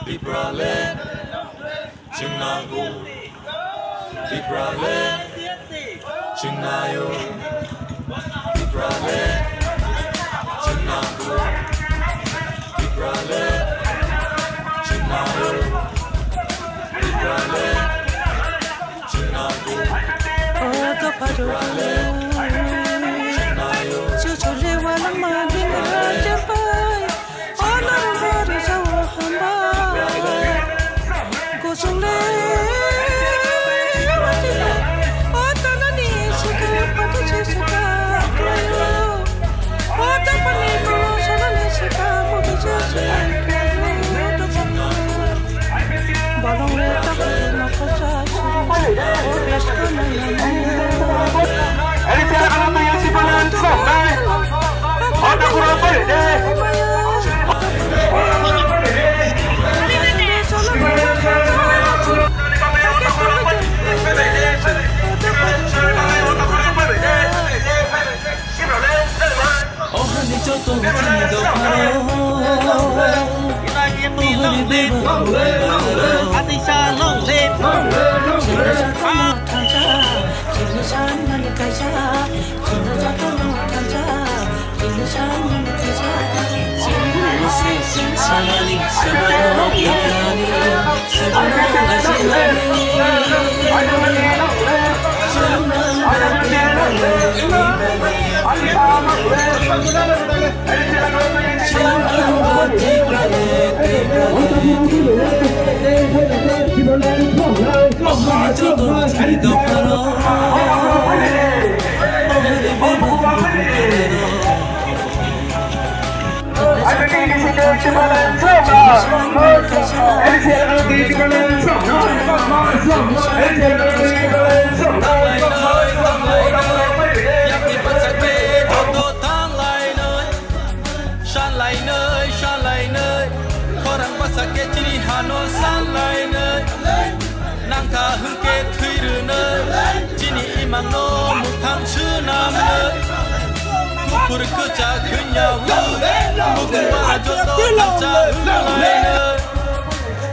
Tipralen, Chingnago, Tipralen, Chingnayo, Tipralen, Chingnago, Tipralen, Chingnayo, Tipralen, Chingnago, Tipralen, Chingnayo,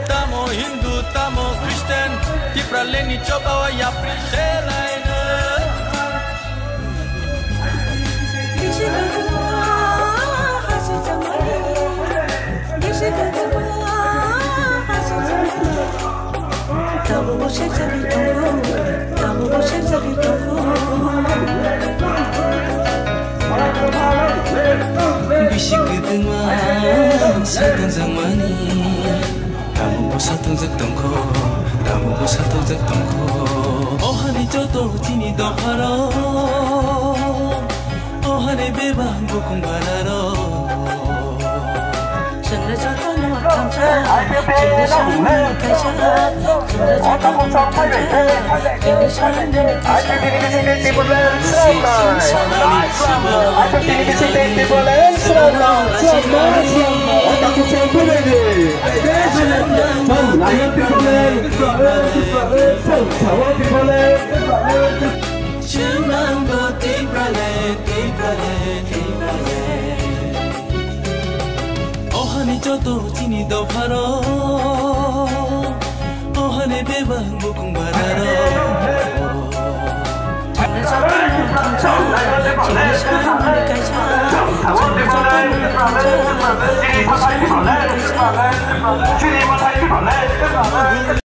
Tamo Hindu, tamo Kristen, Tipralen ni coba wa ya priselaina. Bisik kedengan satang zamani, kamu satang zatongko, kamu satang zatongko. Oh hani jodoh jini doharo, oh hani bebang bukum bararo. Cendera jatuh no kamsa, cendera sana kaisa, cendera jatuh no kamsa, cendera sana kaisa. Ohane jodoh jini doharo, ohane bebang bukum bararo. Hãy subscribe cho kênh Ghiền Mì Gõ để không bỏ lỡ